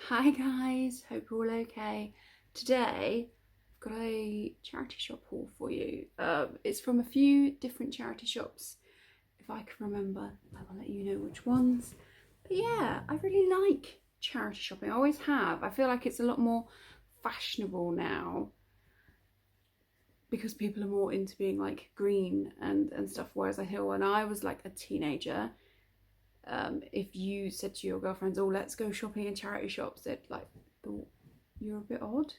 Hi guys, hope you're all okay. Today I've got a charity shop haul for you. It's from a few different charity shops. If I can remember, I will let you know which ones. But yeah, I really like charity shopping. I always have. I feel like it's a lot more fashionable now because people are more into being like green and stuff. Whereas I feel when I was like a teenager, if you said to your girlfriends, oh, let's go shopping in charity shops, they'd like thought you're a bit odd.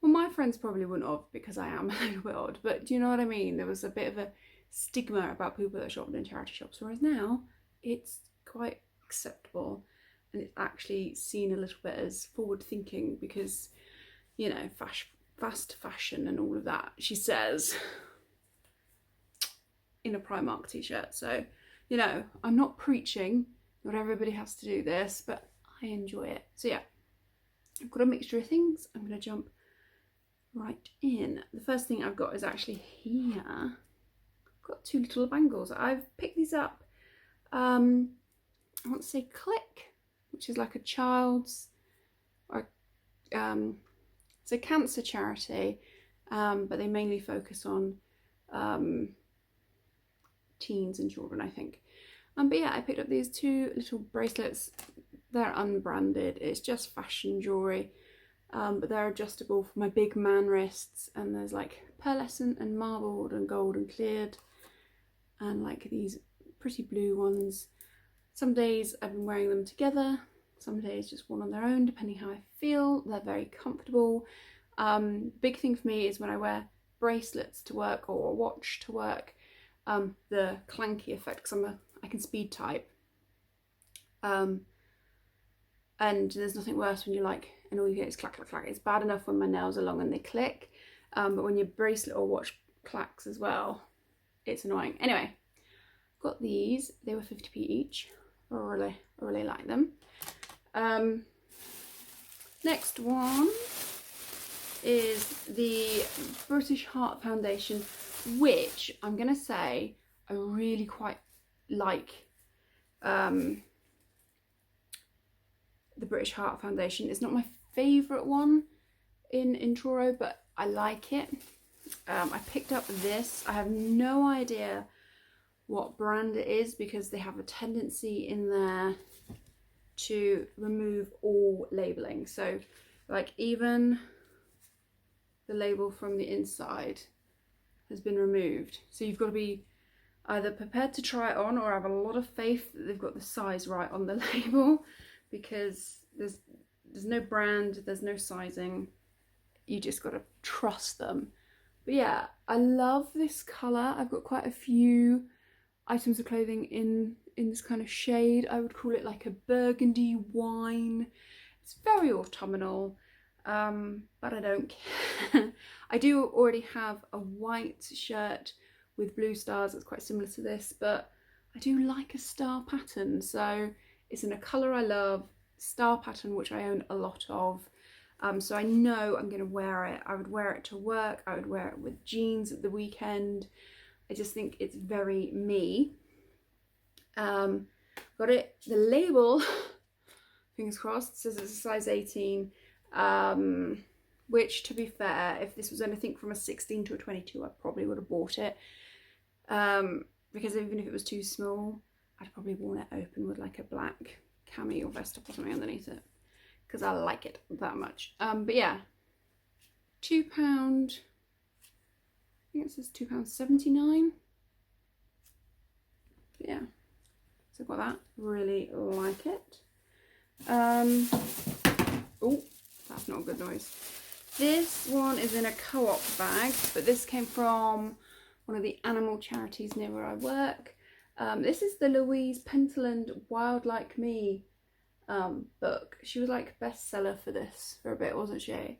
Well, my friends probably wouldn't have, because I am a little bit odd, but do you know what I mean? There was a bit of a stigma about people that shopped in charity shops, whereas now it's quite acceptable and it's actually seen a little bit as forward thinking because, you know, fast fashion and all of that, she says, in a Primark t-shirt. So, you know, I'm not preaching, not everybody has to do this, but I enjoy it. So yeah, I've got a mixture of things. I'm going to jump right in. The first thing I've got is actually here. I've got two little bangles. I've picked these up, I want to say Click, which is like a child's, or it's a cancer charity, but they mainly focus on teens and children, I think. But yeah, I picked up these two little bracelets. They're unbranded, it's just fashion jewellery, but they're adjustable for my big man wrists, and there's like pearlescent and marbled and gold and cleared, and like these pretty blue ones. Some days I've been wearing them together, some days just one on their own, depending how I feel. They're very comfortable. Big thing for me is when I wear bracelets to work or a watch to work, the clanky effect, because I can speed type, and there's nothing worse when you're like, and all you get is clack clack clack. It's bad enough when my nails are long and they click, but when your bracelet or watch clacks as well, it's annoying. Anyway, got these. They were 50p each. I really like them. Next one is the British Heart Foundation, which I'm gonna say I really quite like. The British Heart Foundation is not my favourite one in Truro, but I like it. I picked up this. I have no idea what brand it is because they have a tendency in there to remove all labelling. So like even the label from the inside has been removed. So you've got to be either prepared to try it on or have a lot of faith that they've got the size right on the label, because there's no brand, there's no sizing. You just got to trust them. But yeah, I love this colour. I've got quite a few items of clothing in this kind of shade. I would call it like a burgundy wine. It's very autumnal, but I don't care. I do already have a white shirt with blue stars that's quite similar to this, but I do like a star pattern, so it's in a colour I love, star pattern which I own a lot of, so I know I'm going to wear it. I would wear it to work, I would wear it with jeans at the weekend. I just think it's very me. Got it, the label, fingers crossed, says it's a size 18, which, to be fair, if this was anything from a 16 to a 22, I probably would have bought it, because even if it was too small, I'd probably worn it open with like a black cami or vest or something underneath it, because I like it that much. But yeah, £2, I think it says £2.79. Yeah, so I've got that, really like it. Oh, that's not a good noise. This one is in a co-op bag, but this came from one of the animal charities near where I work. This is the Louise Pentland Wild Like Me book. She was like bestseller for this for a bit, wasn't she?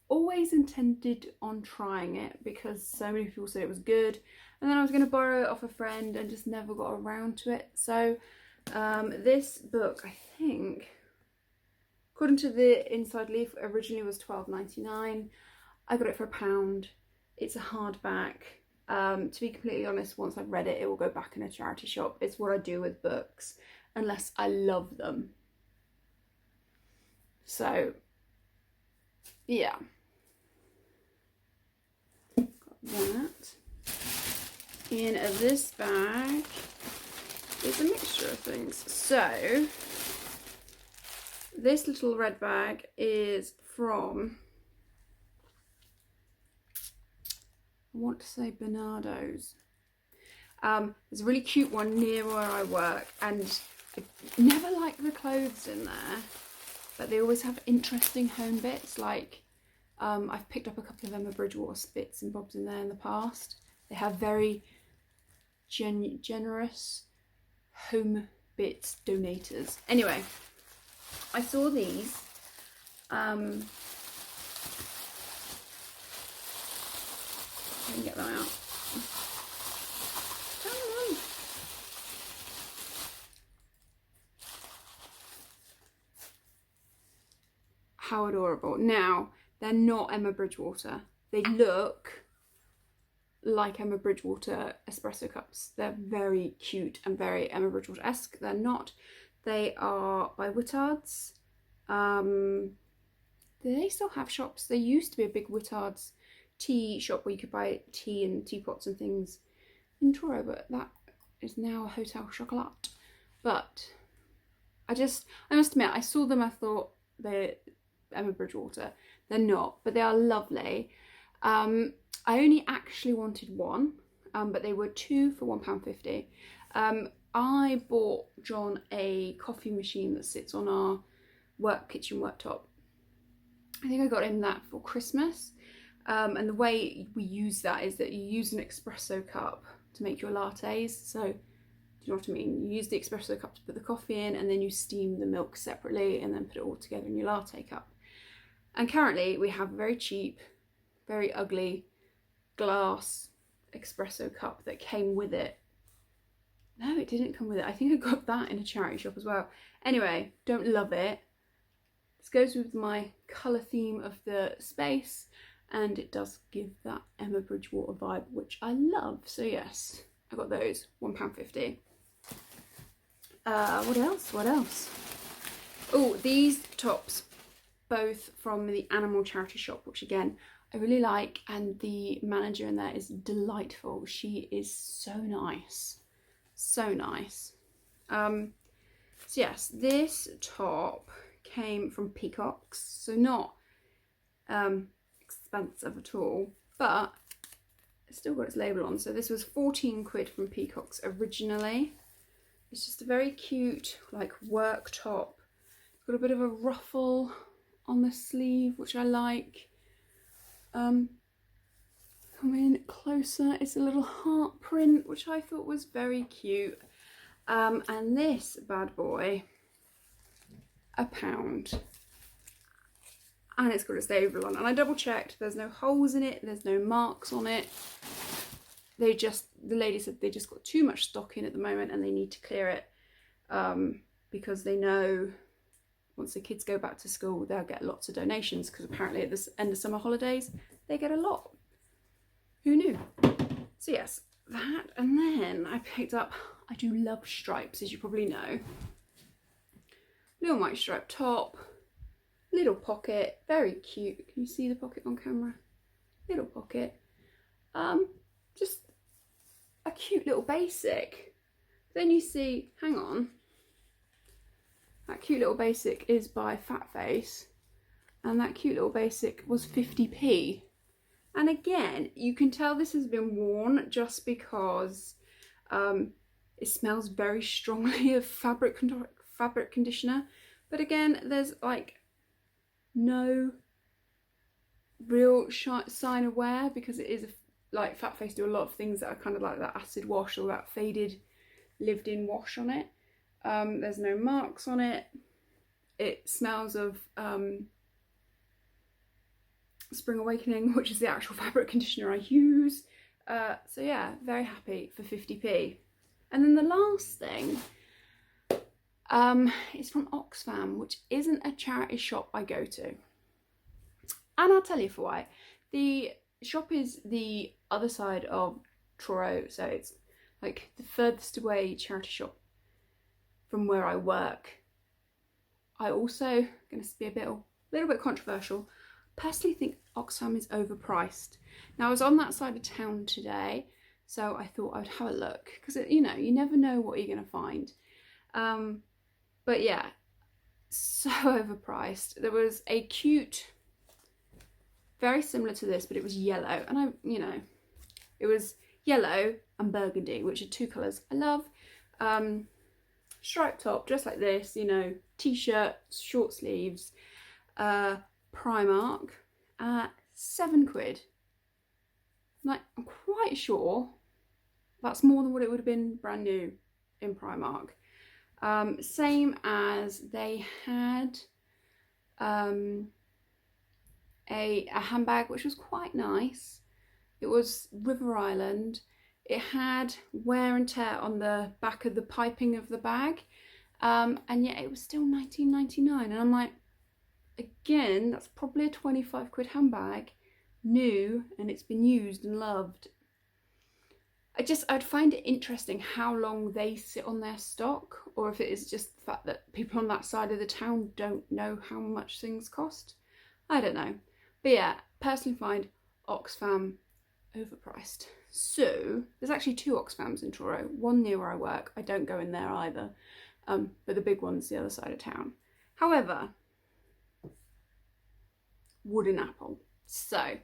Always intended on trying it because so many people said it was good, and then I was going to borrow it off a friend and just never got around to it. So this book, I think, according to the inside leaf, originally was £12.99. I got it for £1. It's a hardback. To be completely honest, once I've read it, it will go back in a charity shop. It's what I do with books, unless I love them. So, yeah. Got that. In this bag is a mixture of things. So, this little red bag is from, I want to say Bernardo's. There's a really cute one near where I work, and I never like the clothes in there, but they always have interesting home bits. Like I've picked up a couple of Emma Bridgewater bits and bobs in there in the past. They have very generous home bits donators. Anyway, I saw these. I can get them out. Come on. How adorable. Now, they're not Emma Bridgewater. They look like Emma Bridgewater espresso cups. They're very cute and very Emma Bridgewater-esque. They're not. They are by Whittards. Do they still have shops? There used to be a big Whittards tea shop where you could buy tea and teapots and things in Truro, but that is now a Hotel Chocolat. But I must admit, I saw them, I thought they're Emma Bridgewater. They're not, but they are lovely. I only actually wanted one, but they were two for £1.50. I bought John a coffee machine that sits on our kitchen worktop. I think I got him that for Christmas. And the way we use that is that you use an espresso cup to make your lattes. So, do you know what I mean? You use the espresso cup to put the coffee in, and then you steam the milk separately and then put it all together in your latte cup. And currently we have a very cheap, very ugly glass espresso cup that came with it. No, it didn't come with it. I think I got that in a charity shop as well. Anyway, don't love it. This goes with my colour theme of the space, and it does give that Emma Bridgewater vibe, which I love. So yes, I got those, £1.50. What else? What else? Oh, these tops, both from the animal charity shop, which again, I really like, and the manager in there is delightful. She is so nice. So nice. So yes, this top came from Peacocks, so not expensive at all, but it's still got its label on. So this was 14 quid from Peacocks originally. It's just a very cute, like, work top. It's got a bit of a ruffle on the sleeve, which I like. Come in closer, it's a little heart print, which I thought was very cute. And this bad boy, £1. And it's got its label on, and I double checked, there's no holes in it, there's no marks on it. The lady said they just got too much stock in at the moment and they need to clear it, because they know once the kids go back to school they'll get lots of donations, because apparently at the end of summer holidays they get a lot. Who knew? So yes, that, and then I picked up, I do love stripes, as you probably know. Little white striped top, little pocket, very cute. Can you see the pocket on camera? Little pocket. Just a cute little basic. Then you see, hang on, that cute little basic is by Fat Face, and that cute little basic was 50p. And again, you can tell this has been worn just because it smells very strongly of fabric conditioner. But again, there's like no real sign of wear, because it is like Fat Face do a lot of things that are kind of like that acid wash or that faded lived in wash on it. There's no marks on it. It smells of Spring Awakening, which is the actual fabric conditioner I use. So yeah, very happy for 50p. And then the last thing is from Oxfam, which isn't a charity shop I go to. And I'll tell you for why. The shop is the other side of Truro, so it's like the furthest away charity shop from where I work. I also, going to be a little bit controversial, personally think Oxfam is overpriced. Now I was on that side of town today, so I thought I'd have a look, because you know, you never know what you're going to find. But yeah, so overpriced. There was a cute, very similar to this, but it was yellow, and it was yellow and burgundy, which are two colours I love. Striped top, just like this, you know, t-shirt, short sleeves, Primark at £7. Like, I'm quite sure that's more than what it would have been brand new in Primark. Same as they had a handbag which was quite nice. It was River Island. It had wear and tear on the back of the piping of the bag, and yet it was still £19.99. And I'm like, again, that's probably a £25 handbag, new, and it's been used and loved. I'd find it interesting how long they sit on their stock, or if it is just the fact that people on that side of the town don't know how much things cost. I don't know. But yeah, personally find Oxfam overpriced. So there's actually two Oxfams in Truro, one near where I work. I don't go in there either, but the big one's the other side of town. However, wooden apple. So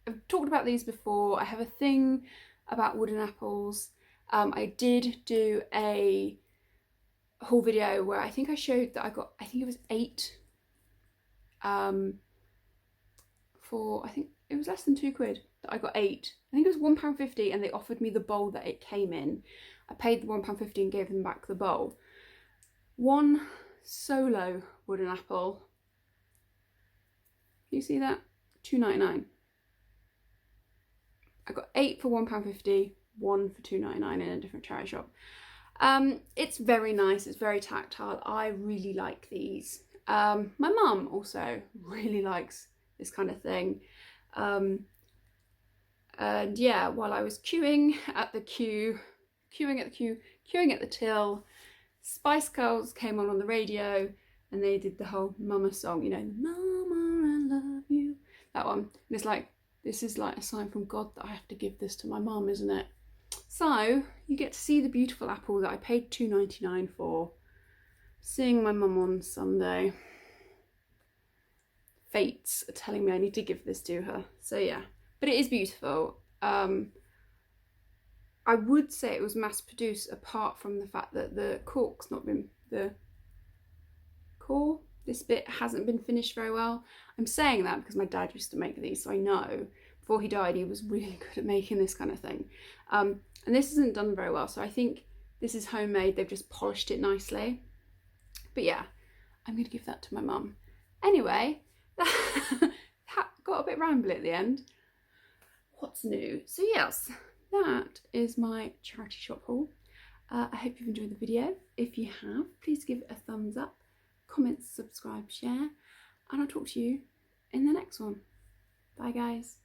I've talked about these before. I have a thing about wooden apples. I did do a whole video where I think I showed that I got, I think it was 8 for, I think it was less than £2 that I got 8. I think it was £1.50, and they offered me the bowl that it came in. I paid the £1.50 and gave them back the bowl. One solo wooden apple, you see that? £2.99. I got 8 for £1.50, 1 for £2.99 in a different charity shop. It's very nice, it's very tactile. I really like these. My mum also really likes this kind of thing. And yeah, while I was queuing at the till, Spice Girls came on the radio, and they did the whole Mama song, you know, Mama, I love you, that one. And it's like, this is like a sign from God that I have to give this to my mum, isn't it? So you get to see the beautiful apple that I paid £2.99 for, seeing my mum on Sunday. Fates are telling me I need to give this to her. So yeah, but it is beautiful. I would say it was mass produced, apart from the fact that the cork's not been, the core, this bit hasn't been finished very well. I'm saying that because my dad used to make these, so I know before he died he was really good at making this kind of thing. And this isn't done very well, so I think this is homemade. They've just polished it nicely. But yeah, I'm going to give that to my mum. Anyway, that got a bit rambly at the end. What's new? So yes, that is my charity shop haul. I hope you've enjoyed the video. If you have, please give it a thumbs up, comment, subscribe, share, and I'll talk to you in the next one. Bye guys.